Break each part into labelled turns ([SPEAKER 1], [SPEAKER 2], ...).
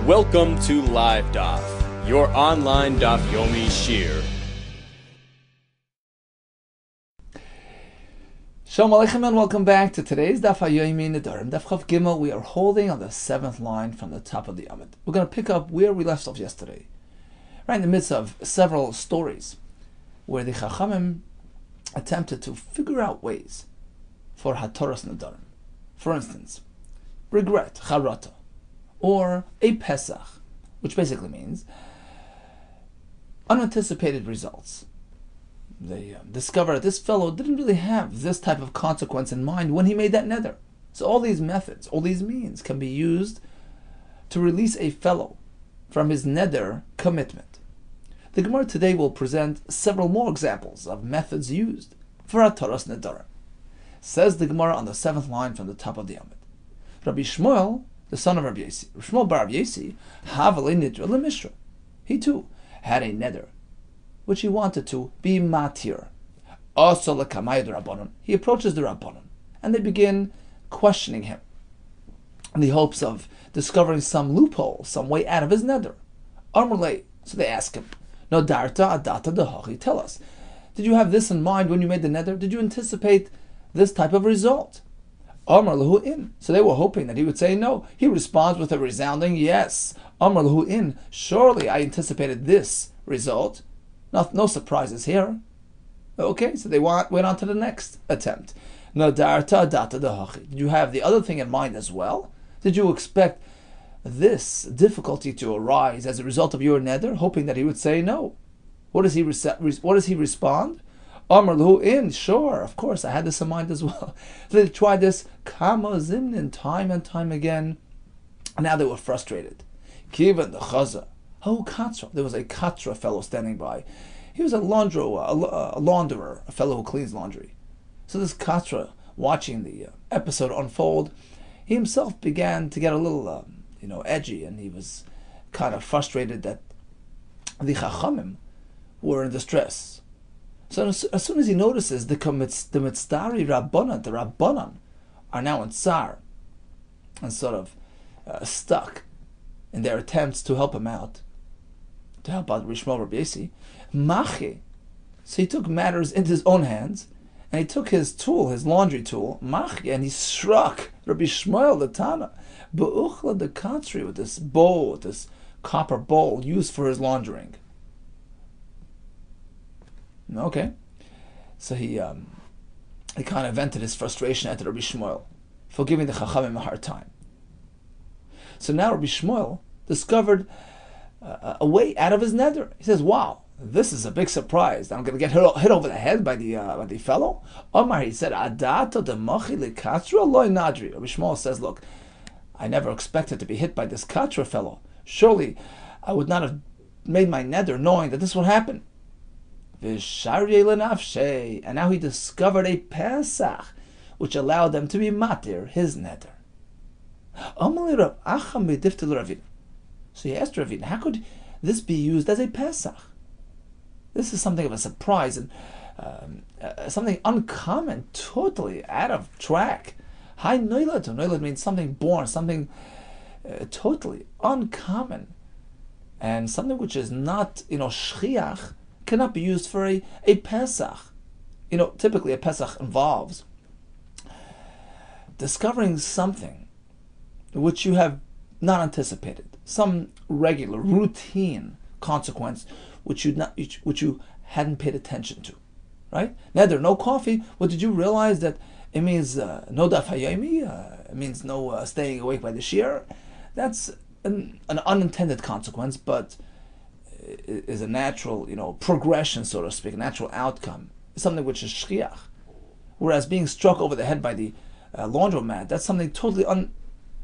[SPEAKER 1] Welcome to Live Daf, your online Daf Yomi Shir.
[SPEAKER 2] Shalom Aleichem and welcome back to today's Daf Yomi Nedarim. Daf Chav Gimel. We are holding on the 7th line from the top of the Amud. We're going to pick up where we left off yesterday, right in the midst of several stories where the Chachamim attempted to figure out ways for Hatoras Nedarim. For instance, regret, charata, or a Pesach, which basically means unanticipated results. They discovered that this fellow didn't really have this type of consequence in mind when he made that neder. So all these methods, all these means can be used to release a fellow from his neder commitment. The Gemara today will present several more examples of methods used for Hatoras Nedarim. Says the Gemara on the 7th line from the top of the Amud. Rabbi Shmuel, the son of Rabbi Yesi, Shmuel bar Rabbi Yesi, Havale Nidra Lemishra. He too had a neder which he wanted to be matir. Also lekamay the Rabbanon. He approaches the Rabbanon and they begin questioning him in the hopes of discovering some loophole, some way out of his neder. Amrle, so they ask him, No darta adata dehachi. Tell us, did you have this in mind when you made the neder? Did you anticipate this type of result? Amar lahu in. So they were hoping that he would say no. He responds with a resounding yes. Amar lahu in. Surely I anticipated this result. No surprises here. Okay, so they went on to the next attempt. Nadarta data dehachi. Did you have the other thing in mind as well? Did you expect this difficulty to arise as a result of your neder, hoping that he would say no? What does he respond? Amar lahu in. Sure, of course, I had this in mind as well. So they tried this kama zimnin time and time again, and now they were frustrated. Kivan the chaza. Oh, Katra. There was a Katra fellow standing by. He was a launderer, a fellow who cleans laundry. So this Katra, watching the episode unfold, he himself began to get a little, edgy, and he was kind of frustrated that the Chachamim were in distress. So as soon as he notices the Mitztari Rabbanan, the Rabbanan, are now in tsar and sort of stuck in their attempts to help him out, to help out Rishmal Rabbi Yesi, Machi. So he took matters into his own hands, and he took his tool, his laundry tool, Machi, and he struck Rabbi Shmuel the Tana, Be'uchla the Katri, with this bowl, with this copper bowl used for his laundering. Okay, so he kind of vented his frustration at Rabbi Shmuel for giving the Chachamim a hard time. So now Rabbi Shmuel discovered a way out of his neder. He says, "Wow, this is a big surprise. I'm going to get hit over the head by the fellow." Omar, he said, "Adato de mochi lekatra loy nadri." Rabbi Shmuel says, "Look, I never expected to be hit by this katra fellow. Surely, I would not have made my neder knowing that this would happen." And now he discovered a Pesach which allowed them to be matir his neder. So he asked Ravina, how could this be used as a Pesach? This is something of a surprise and something uncommon, totally out of track. Hai noilad. Noilad means something born, something totally uncommon, and something which is not, shchiach, cannot be used for a Pesach. Typically a Pesach involves discovering something which you have not anticipated, some regular, routine consequence which you hadn't paid attention to, right? Neder, no coffee. Well, did you realize that it means no daf hayomi? It means no staying awake by the shir. That's an unintended consequence, but is a natural, progression, so to speak, a natural outcome. It's something which is shchiach. Whereas being struck over the head by the laundromat, that's something totally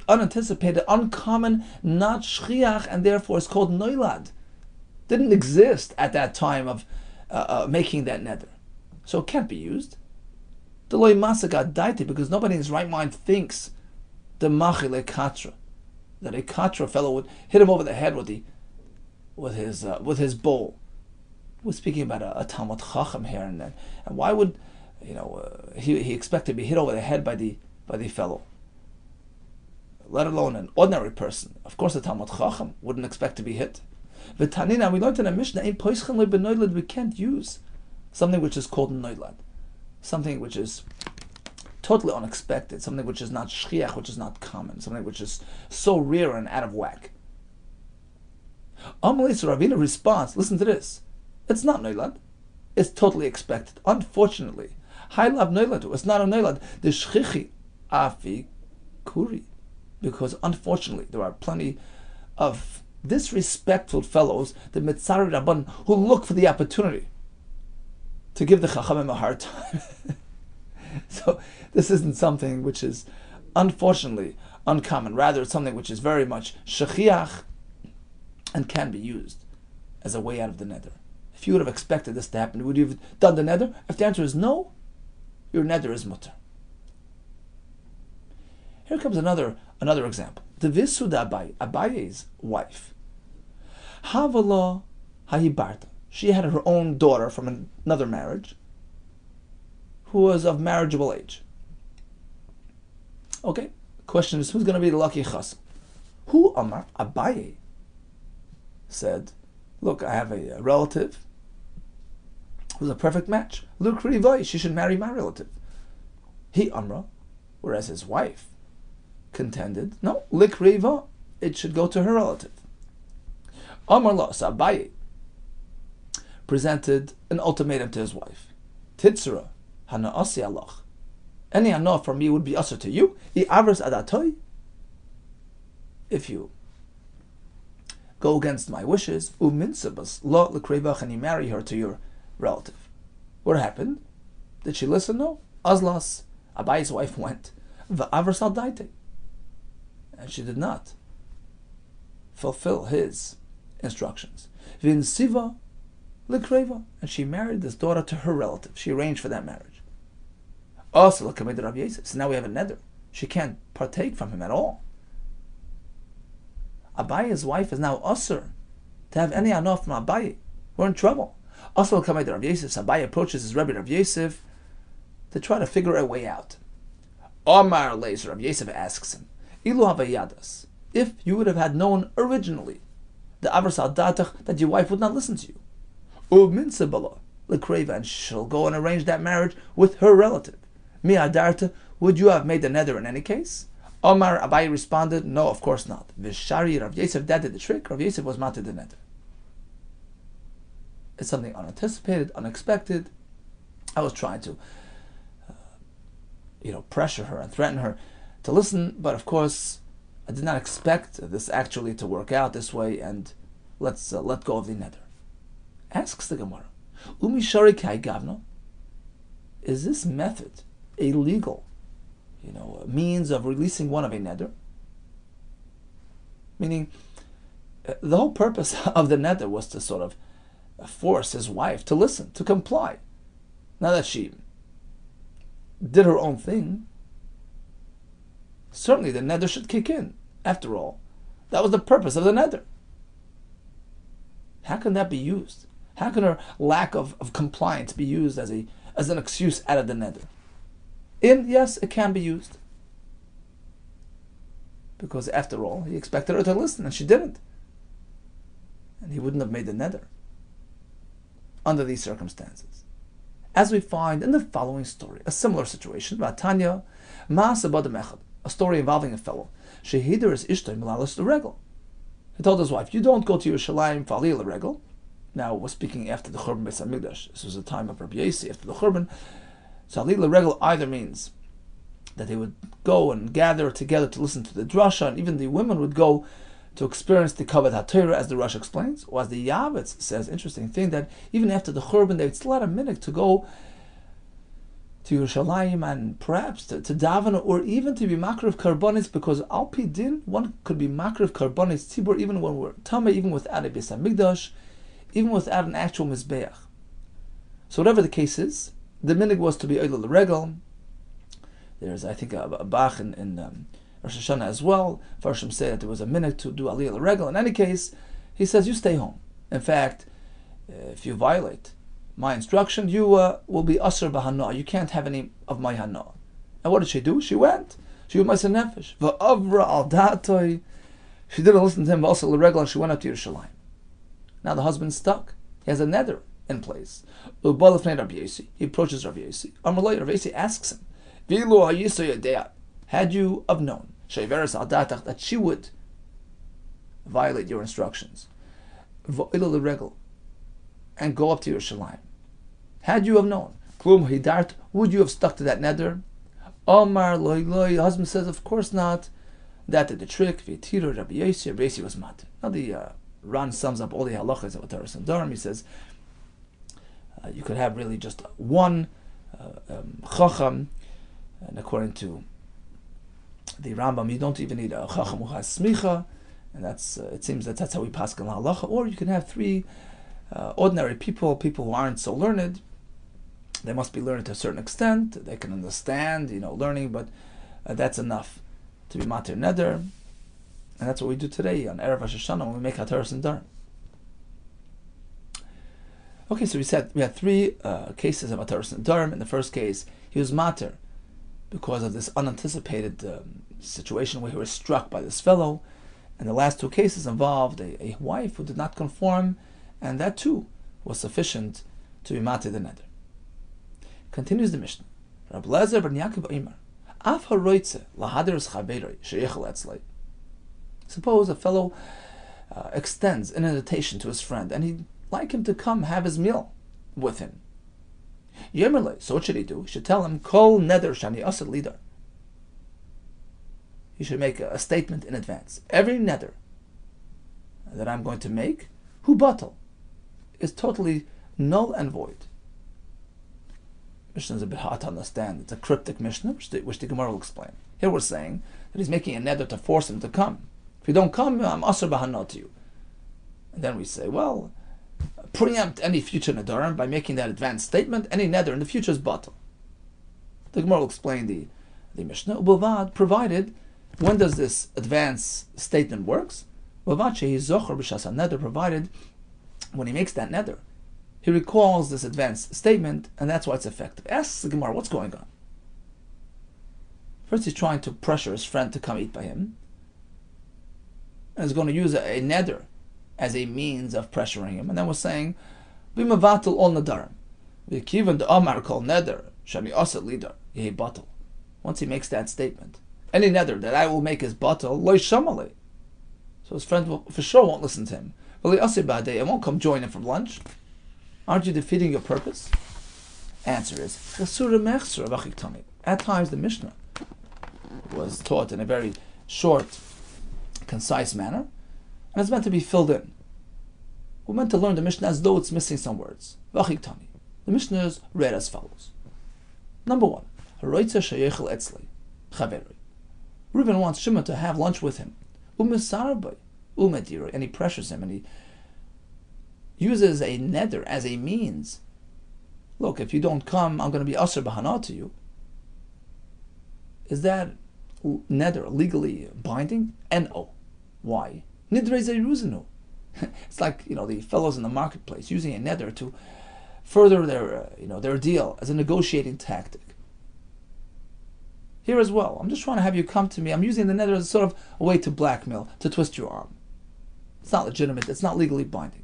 [SPEAKER 2] unanticipated, uncommon, not shchiach, and therefore it's called noilad. Didn't exist at that time of making that neder. So it can't be used. Deloy masagat daiti, because nobody in his right mind thinks the machile katra, that a katra fellow would hit him over the head with his bowl. We're speaking about a Talmud Chacham here, and why would he expect to be hit over the head by the fellow? let alone an ordinary person. Of course, a Talmud Chacham wouldn't expect to be hit. V'tanina, we learned in a Mishnah, we can't use something which is called noilad, something which is totally unexpected, something which is not shchiach, which is not common, something which is so rare and out of whack. Amalei, so Ravina responds, listen to this, it's not noilad, it's totally expected. Unfortunately, Hailav noilad, it's not a noilad, the shchichi afi kuri, because unfortunately there are plenty of disrespectful fellows, the Mitzari Rabban, who look for the opportunity to give the Chachamim a hard time. So this isn't something which is unfortunately uncommon. Rather, it's something which is very much shechiach and can be used as a way out of the neder. If you would have expected this to happen, would you have done the neder? If the answer is no, your neder is mutter. Here comes another example. The Visuda Abaye's wife. Havala Hahibarta. She had her own daughter from another marriage who was of marriageable age. Okay, the question is, who's going to be the lucky chasam? Who Amar? Abaye said, look, I have a relative who's a perfect match. Look, Rivai, she should marry my relative. He Amra, whereas his wife contended, no, Lik Riva, it should go to her relative. Amar Lo, so Abaye presented an ultimatum to his wife. Titzra, Hana Asi Allah. Any hana from me would be usher to you. If you go against my wishes, uminsabas lo l'krevach, and you marry her to your relative. What happened? Did she listen? No. Azlas, Abaye's wife went. V'avers al daite. And she did not fulfill his instructions. V'in siva l'kreva, and she married this daughter to her relative. She arranged for that marriage. Also, Rabbi Yosef. So now we have a neder. She can't partake from him at all. Abaye's wife is now usher to have any hana from Abaye. We're in trouble. Also, Rabbi Yosef. Abaye approaches his Rabbi Yosef to try to figure a way out. Omar Lezer, Rabbi Yosef asks him, Ilu havayadas, if you would have had known originally the avers al datach, that your wife would not listen to you. Uminsabala l'kreva, and she'll go and arrange that marriage with her relative. Mi adarta, would you have made the neder in any case? Omar, Abaye responded, no, of course not. Vishari, Rav Yosef, that did the trick. Rav Yosef was mated the neder. It's something unanticipated, unexpected. I was trying to pressure her and threaten her to listen, but of course I did not expect this actually to work out this way, and let's let go of the neder. Asks the Gemara, Umi shari kai gavna, is this method a legal means of releasing one of a neder? Meaning, the whole purpose of the neder was to sort of force his wife to listen, to comply. Now that she did her own thing, certainly the neder should kick in. After all, that was the purpose of the neder. How can that be used? How can her lack of compliance be used as an excuse out of the neder? Yes, it can be used. Because after all, he expected her to listen and she didn't. And he wouldn't have made the neder under these circumstances. As we find in the following story, a similar situation, Vatanya, a story involving a fellow. Shehider is ishtay malalas l'regel. He told his wife, you don't go to Yerushalayim fali l'regel. Now, we're speaking after the Churban Beis Hamikdash. This was the time of Rabbi Yossi after the Churban. So Ali l'regel either means that they would go and gather together to listen to the drasha, and even the women would go to experience the Kavod HaTorah, as the Rosh explains, or as the Yavetz says, interesting thing, that even after the Churban, they would still have a minute to go to Yerushalayim and perhaps to daven, or even to be makriv karbonis, because al pi din, one could be makriv karbonis tzibur even when we're tameh, even without a Beis Hamikdash, even without an actual mizbeach. So whatever the case is, the minig was to be oilel l'regel. There's, I think, a bach in Rosh Hashanah as well. Farshim say that there was a minig to do aliyah l'regel. In any case, he says, you stay home. In fact, if you violate my instruction, you will be asr b'hana. You can't have any of my hana. And what did she do? She went. She was Ma'aser Nefesh. Va'avra al da'atoi. She didn't listen to him. Also, l'regla, she went up to Yerushalayim. Now the husband's stuck. He has a neder in place. He approaches Rabbi Yossi. Amalei, Rabbi Yossi asks him, had you have known that she would violate your instructions and go up to Yerushalayim, had you have known, would you have stuck to that neder? Omar loy loy. Husband says, of course not. That did the trick. Rabbi Yossi was mat. Now the Ran sums up all the halachas of Torah and Nedarim. He says you could have really just one chacham, and according to the Rambam, you don't even need a chacham who has smicha, and that's it seems that's how we paskin halacha. Or you can have three ordinary people who aren't so learned. They must be learned to a certain extent. They can understand, learning, but that's enough to be matir neder. And that's what we do today on Erev Rosh Hashanah when we make Hataras and Nedarim. Okay, so we said we had three cases of Hataras and Nedarim. In the first case, he was matir because of this unanticipated situation where he was struck by this fellow. And the last two cases involved a wife who did not conform, and that too was sufficient to be matir the neder. Continues the Mishnah. Rabbi Lezer ben Yaakov Omer, Af haroitze lahaderes chaberoi sheyechel etzlei. Suppose a fellow extends an invitation to his friend, and he'd like him to come have his meal with him. Yemerle, so what should he do? He should tell him, Kol neder shani asad lidar. He should make a statement in advance. Every neder that I'm going to make, hu batal, is totally null and void. Mishnah is a bit hard to understand. It's a cryptic Mishnah, which the Gemara will explain. Here we're saying that he's making a neder to force him to come. If you don't come, I'm asr b'hana to you. And then we say, well, preempt any future nedarim by making that advanced statement. Any neder in the future is batal. The Gemara will explain the Mishnah. Ubavad, provided, when does this advanced statement works? Ubavad shehi zocher b'shas neder, provided when he makes that neder, he recalls this advanced statement, and that's why it's effective. Asks the Gemara, what's going on? First, he's trying to pressure his friend to come eat by him, and is going to use a neder as a means of pressuring him. And then we're saying, "B'mavatul ol nedarim, v'kivan the amar kol neder shani asad lidar yehi batal." Once he makes that statement, any neder that I will make is batal loy shamale. So his friend will, for sure won't listen to him. V'li asad ba'adei, and won't come join him from lunch. Aren't you defeating your purpose? Answer is, at times the Mishnah was taught in a very short, concise manner, and it's meant to be filled in. We're meant to learn the Mishnah as though it's missing some words. The Mishnah is read as follows. Number one, Reuben wants Shimon to have lunch with him. And he pressures him, and he uses a neder as a means. Look, if you don't come, I'm going to be asr b'hana to you. Is that neder legally binding? No. Why? Nidrei zeiruzenu. It's like the fellows in the marketplace using a neder to further their deal as a negotiating tactic. Here as well, I'm just trying to have you come to me. I'm using the neder as sort of a way to blackmail, to twist your arm. It's not legitimate. It's not legally binding.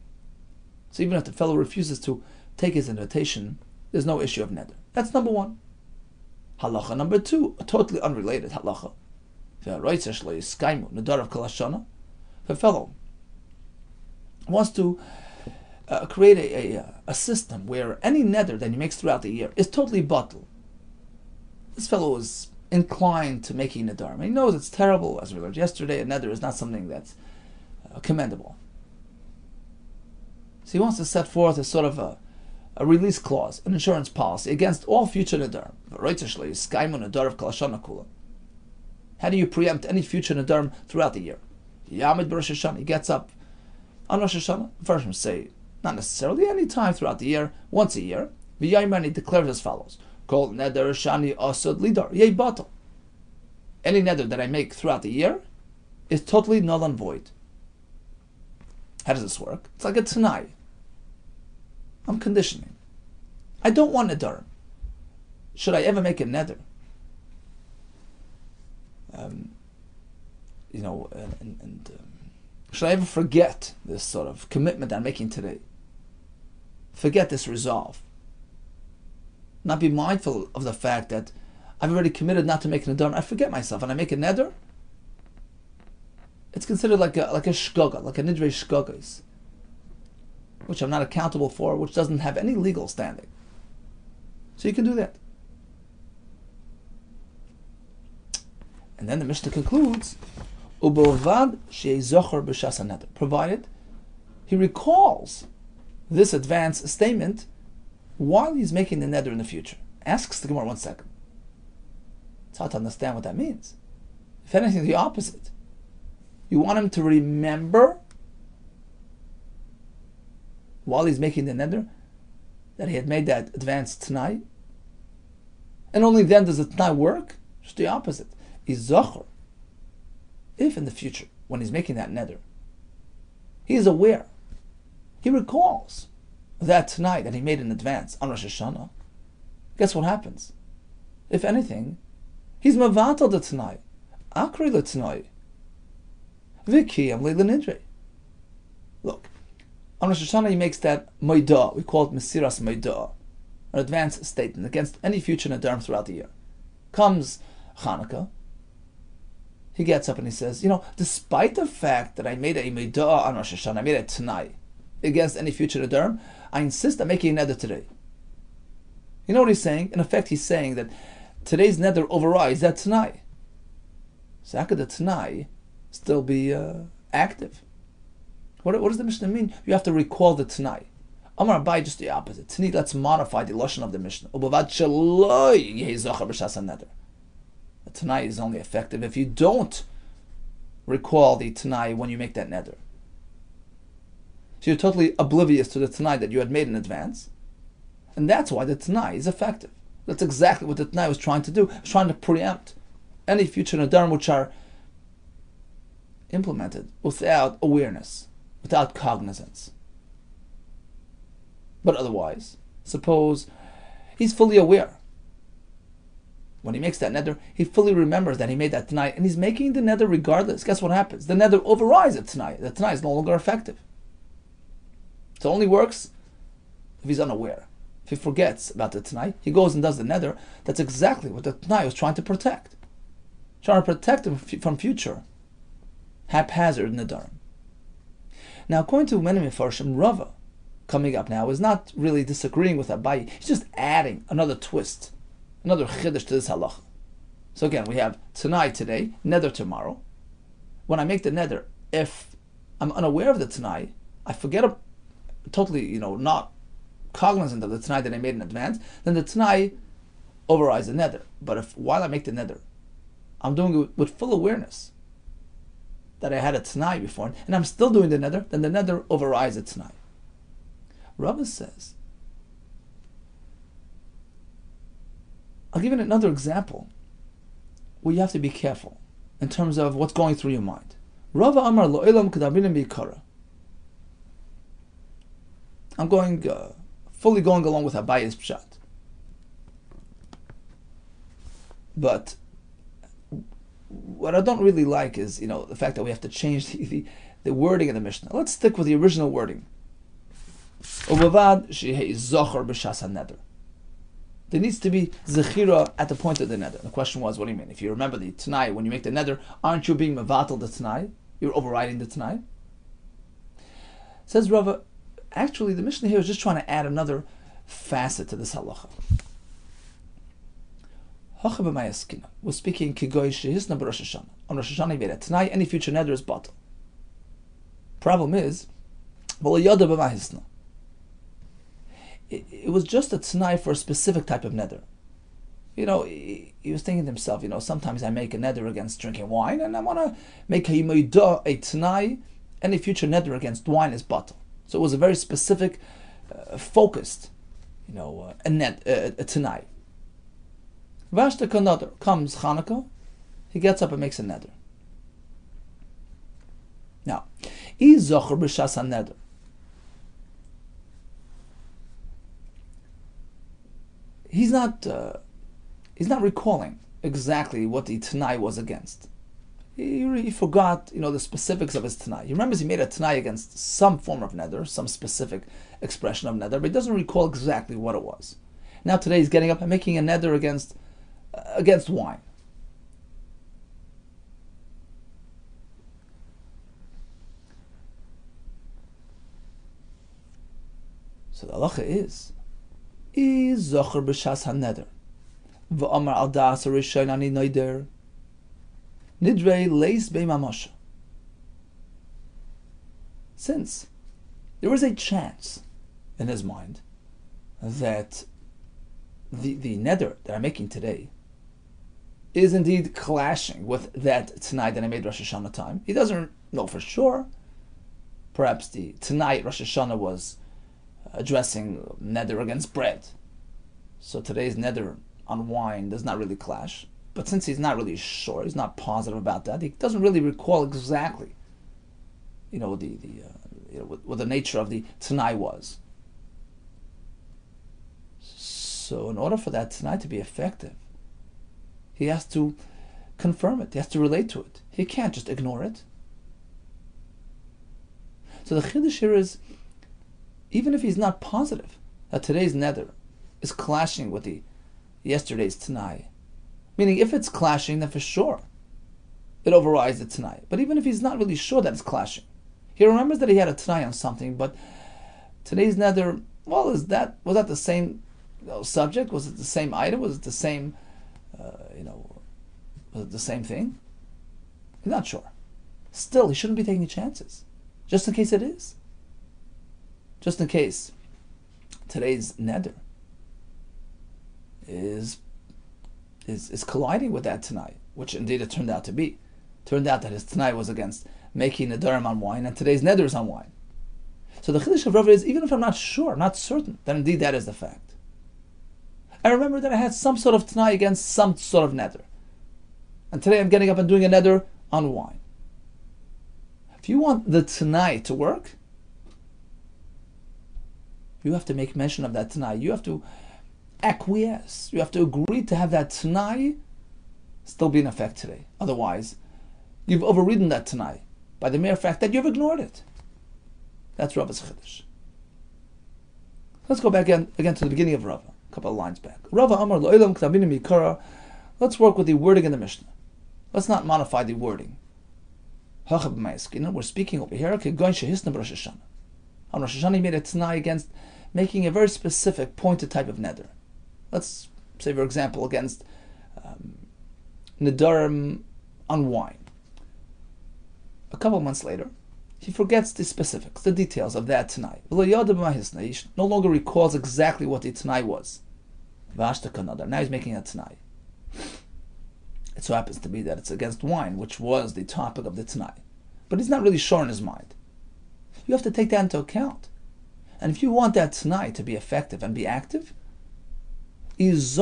[SPEAKER 2] So even if the fellow refuses to take his invitation, there's no issue of neder. That's number one. Halacha number two, a totally unrelated halacha. If a fellow wants to create a system where any neder that he makes throughout the year is totally batal. This fellow is inclined to making nedarim. He knows it's terrible, as we learned yesterday. A neder is not something that's commendable. So he wants to set forth a sort of a release clause, an insurance policy against all future nedarim. How do you preempt any future nedarim throughout the year? He gets up on Rosh Hashanah. Versions say not necessarily any time throughout the year, once a year. He declares as follows: Kol neder shani asad lidar yei batal. Any neder that I make throughout the year is totally null and void. How does this work? It's like a tanai. I'm conditioning. I don't want nedarim. Should I ever make a neder? should I ever forget this sort of commitment I'm making today? Forget this resolve. Not be mindful of the fact that I've already committed not to make an Nedarim. I forget myself and I make a Neder. It's considered like a shgaga, like a nidre shgagas, which I'm not accountable for, which doesn't have any legal standing. So you can do that. And then the Mishnah concludes, Ubovad she'zocher b'shas haneder, provided he recalls this advanced statement while he's making the neder in the future. Asks the Gemara 1 second. It's hard to understand what that means. If anything, the opposite. You want him to remember while he's making the neder that he had made that advanced tonight, and only then does the tonight work. Just the opposite. He's zocher. If in the future, when he's making that neder, he is aware, he recalls that tonight that he made in advance on Rosh Hashanah, guess what happens? If anything, he's mavatal the tonight, akri le tonight, vikiyam le nidre. Look, on Rosh Hashanah he makes that maidah, we call it mesiras maidah, an advanced statement against any future nedarim throughout the year. Comes Hanukkah, he gets up and he says, despite the fact that I made a meidah on Rosh Hashanah, I made it tonight, against any future nedarim, I insist on making a neder today. You know what he's saying? In effect, he's saying that today's neder overrides that tonight. So how could the tonight still be active? What does the Mishnah mean? You have to recall the tonight. Amar Abai, just the opposite. Tonight, let's modify the lashon of the Mishnah. The tonight is only effective if you don't recall the tonight when you make that neder. So you're totally oblivious to the tonight that you had made in advance, and that's why the tonight is effective. That's exactly what the tonight was trying to do. It was trying to preempt any future nedarim which are implemented without awareness, without cognizance. But otherwise, suppose he's fully aware. When he makes that neder, he fully remembers that he made that tonight, and he's making the neder regardless. Guess what happens? The neder overrides the tonight. The tonight is no longer effective. It only works if he's unaware. If he forgets about the tonight, he goes and does the neder. That's exactly what the tonight was trying to protect. Trying to protect him from future haphazard nedarim. Now, according to many Mefarshim, Rava, coming up now, is not really disagreeing with Abaye. He's just adding another twist, another chiddush to this halacha. So again, we have tonight today, neder tomorrow. When I make the neder, if I'm unaware of the tonight, I forget totally, not cognizant of the tonight that I made in advance, then the tonight overrides the neder. But if while I make the neder, I'm doing it with full awareness that I had a tonight before, and I'm still doing the neder, then the neder overrides the tonight. Rava says, I'll give you another example where you have to be careful in terms of what's going through your mind. Rava Amar Lo Elam Kedabinim B'Ikara. I'm fully going along with Abaye's pshat. But what I don't really like is, the fact that we have to change the wording of the Mishnah. Let's stick with the original wording. Ubavad shehei zocher b'shas haneder. There needs to be zechira at the point of the neder. The question was, what do you mean? If you remember the tonight, when you make the neder, aren't you being mevatel the tonight? You're overriding the tonight? Says Rava, actually the Mishnah here is just trying to add another facet to this halacha. We're speaking kigoy shehisna b'Rosh Hashanah. On Rosh Hashanah, he made it. Tonight, any future neder is batel. Problem is, it was just a tonight for a specific type of neder. He was thinking to himself, sometimes I make a neder against drinking wine, and I want to make a tonight, any future neder against wine is batel. So it was a very specific, focused, a tonight. Vashta kanadar, comes Hanukkah, he gets up and makes a neder. Now, izocher b'shas haneder. He's not recalling exactly what the Tanai was against. He forgot, the specifics of his Tanai. He remembers he made a Tanai against some form of neder, some specific expression of neder, but he doesn't recall exactly what it was. Now today he's getting up and making a neder against wine. So the halacha is zocher b'shas haneder v'amar al das harishon ani noider nidrei leis beimamosha. Since there is a chance in his mind that the neder that I'm making today is indeed clashing with that Tanai that I made Rosh Hashanah time. He doesn't know for sure. Perhaps the Tanai at Rosh Hashanah was addressing neder against bread. So today's neder on wine does not really clash. But since he's not really sure, he's not positive about that, he doesn't really recall exactly, what the nature of the Tanai was. So in order for that Tanai to be effective, he has to confirm it. He has to relate to it. He can't just ignore it. So the chiddush here is, even if he's not positive that today's neder is clashing with the yesterday's Tanai, meaning if it's clashing, then for sure it overrides the Tanai. But even if he's not really sure that it's clashing, he remembers that he had a Tanai on something, but today's neder, was that the same subject? Was it the same item? Was it the same, was it the same thing? He's not sure. Still, he shouldn't be taking chances, just in case it is. Just in case today's neder is colliding with that Tanai, which indeed it turned out to be. Turned out that his Tanai was against making Nedarim on wine, and today's neder is on wine. So the chiddush of Rav is, even if I'm not sure, not certain, then indeed that is the fact. I remember that I had some sort of Tanai against some sort of neder, and today I'm getting up and doing a neder on wine. If you want the Tanai to work, you have to make mention of that Tanai. You have to acquiesce. You have to agree to have that Tanai still be in effect today. Otherwise, you've overridden that Tanai by the mere fact that you've ignored it. That's Rava's chiddush. Let's go back again to the beginning of Rava, a couple of lines back. Rava Amar Lo'ilam K'tabini Mikara. Let's work with the wording in the Mishnah. Let's not modify the wording. We're speaking over here. On Rosh Hashanah, he made a Tanai against making a very specific, pointed type of neder. Let's say, for example, against Nedarim on wine. A couple of months later, he forgets the specifics, the details of that Tanai. He no longer recalls exactly what the Tanai was. Now he's making a Tanai. It so happens to be that it's against wine, which was the topic of the Tanai. But he's not really sure in his mind. You have to take that into account. And if you want that Tanai to be effective and be active, if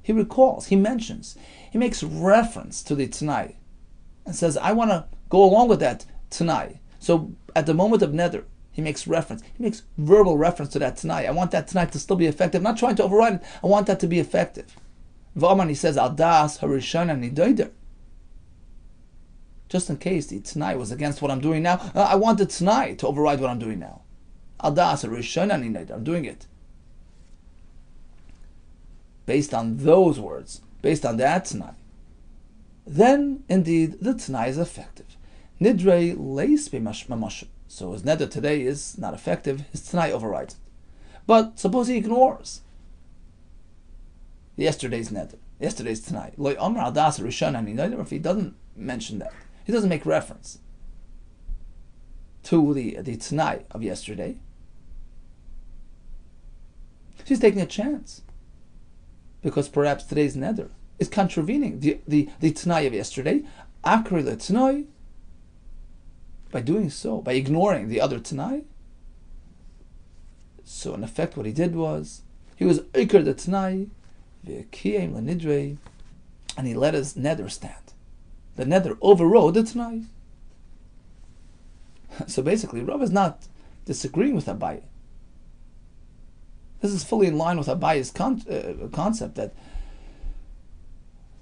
[SPEAKER 2] he recalls, he mentions, he makes reference to the Tanai and says, I want to go along with that Tanai. So at the moment of neder, he makes verbal reference to that Tanai. I want that Tanai to still be effective. I'm not trying to override it. I want that to be effective. V'aman, he says, Al das harishon ani doider. Just in case the Tanai was against what I'm doing now, I want the Tanai to override what I'm doing now. Al das harishon ani doider. I'm doing it. Based on those words, based on that Tanai, then indeed the Tanai is effective. Nidrei leis b'mamosh. So his neder today is not effective, his Tanai overrides it. But suppose he ignores yesterday's neder, yesterday's Tanai. Lo amar al das harishon ani doider. If he doesn't mention that, he doesn't make reference to the Tanai of yesterday, he's taking a chance. Because perhaps today's neder is contravening the Tanai of yesterday. Akri le Tanai. By doing so, by ignoring the other Tanai. So in effect what he did was, he was Iker the Tanai, v'kiyem le nidrei, and he let his neder stand. The neder overrode the Tanai. So basically, Rav is not disagreeing with Abaye. This is fully in line with Abaye's concept that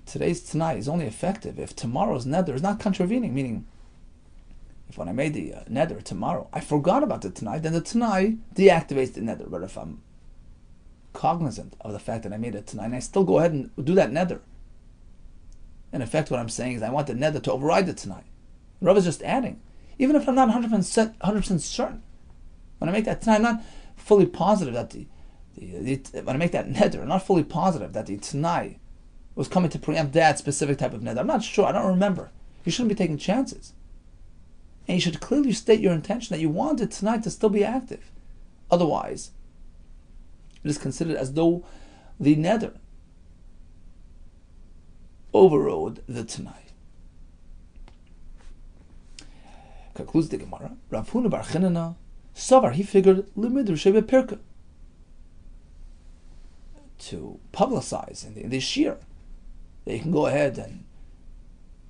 [SPEAKER 2] today's Tanai is only effective if tomorrow's neder is not contravening, meaning if when I made the neder tomorrow, I forgot about the Tanai, then the Tanai deactivates the neder. But if I'm cognizant of the fact that I made a Tanai and I still go ahead and do that neder, in effect what I'm saying is I want the neder to override the Tanai. Rav is just adding. Even if I'm not 100% certain, when I make that Tanai, I'm not fully positive that when I make that neder, I'm not fully positive that the Tanai was coming to preempt that specific type of neder. I'm not sure, I don't remember. You shouldn't be taking chances. And you should clearly state your intention that you want it tonight to still be active. Otherwise, it is considered as though the neder overrode the tonight. Concludes the Gemara. Rav Huna bar Chinana Savar, he figured limidru shebe pirka, to publicize in the shir that you can go ahead and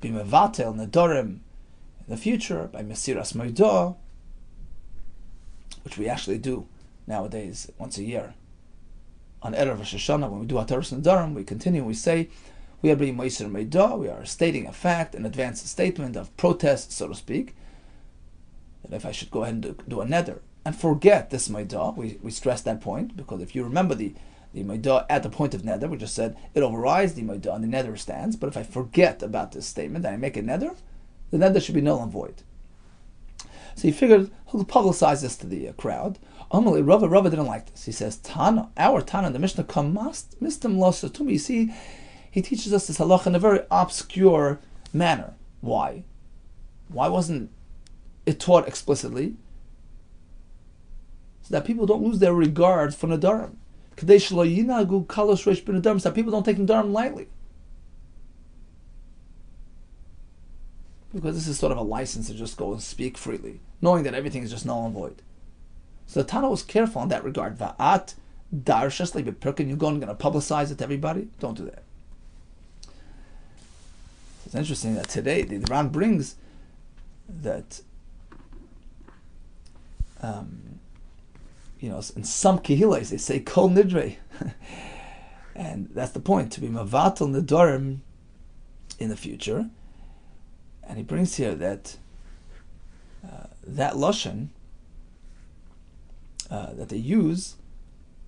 [SPEAKER 2] be mevatel nedarim in the future by Mesiras Moidah, which we actually do nowadays once a year. On Erev Rosh Hashanah, when we do Hataras Nedarim, we continue, we say, we are being Mesiras Moidah, we are stating a fact, an advanced statement of protest, so to speak, that if I should go ahead and do a neder and forget this Moidah, we stress that point, because if you remember the Moidah at the point of neder, we just said it overrides the Moidah and the neder stands, but if I forget about this statement and I make a neder, the neder should be null and void. So he figured he'll publicize this to the crowd. Amalei Rava didn't like this. He says, our Tana, the Mishnah, mistam losa to me. You see, he teaches us this halacha in a very obscure manner. Why? Why wasn't it taught explicitly? So that people don't lose their regard for Nedarim. So that people don't take Nedarim lightly. Because this is sort of a license to just go and speak freely, knowing that everything is just null and void. So the Tana was careful in that regard. Va'at darshas like bepirkin, you're going to publicize it to everybody? Don't do that. It's interesting that today the Ran brings that in some kehilas they say kol nidre, and that's the point, to be mavatal nedarim in the future. And he brings here that that lashon that they use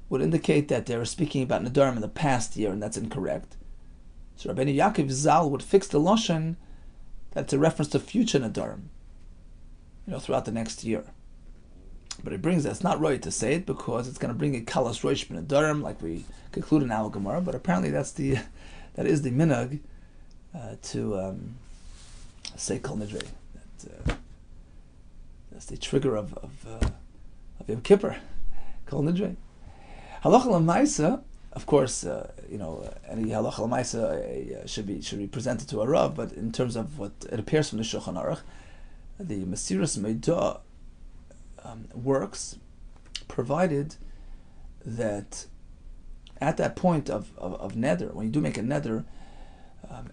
[SPEAKER 2] would indicate that they were speaking about nedarim in the past year, and that's incorrect. So Rabbeinu Yaakov Zal would fix the lashon that's a reference to future nedarim, throughout the next year. But it brings it's not right to say it because it's going to bring a kalas roish b'nedarim, like we conclude in Al Gemara. But apparently that is the minhag to say kol nidre. That's the trigger of Yom Kippur, kol nidre. Halacha l'maisa, of course, any halacha l'maisa should be presented to a rav. But in terms of what it appears from the Shulchan Aruch, the Mesiras Moidah works, provided that at that point of neder, when you do make a neder,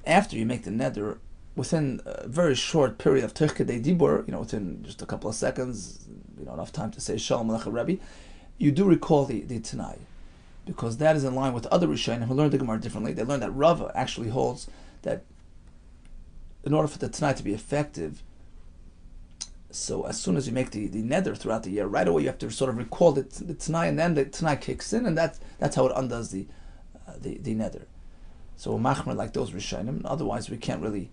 [SPEAKER 2] after you make the neder, within a very short period of Tirkei Dibur, within just a couple of seconds, enough time to say Shalom Aleichem Rebbe, you do recall the Tanai, because that is in line with other Rishonim who learned the Gemara differently. They learned that Rava actually holds that in order for the Tanai to be effective, so as soon as you make the neder throughout the year, right away you have to sort of recall the Tanai, and then the Tanai kicks in, and that's how it undoes the neder. So machmer like those Rishonim. Otherwise, we can't really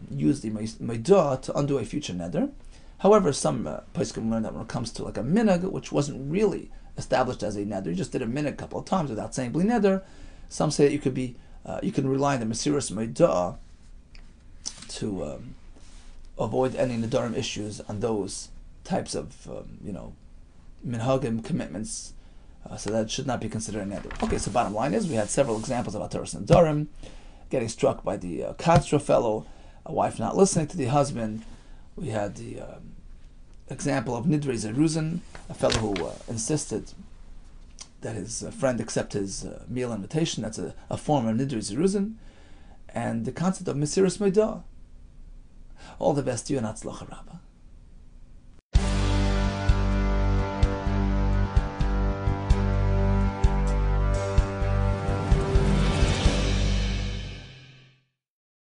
[SPEAKER 2] use the Moidah to undo a future neder. However, some poskim learn that when it comes to like a minhag, which wasn't really established as a neder, you just did a minhag a couple of times without saying bli neder. Some say that you can rely on the Mesiras Moidah to avoid any nedarim issues on those types of minhagim commitments, so that should not be considered a neder. Okay, so bottom line is we had several examples of ataras nedarim, getting struck by the Katra fellow, a wife not listening to the husband. We had the example of nidrei zeruzin, a fellow who insisted that his friend accept his meal invitation. That's a form of nidrei zeruzin, and the concept of Mesiras Moidah. All the best to you, and Hatzlacha Rabbah.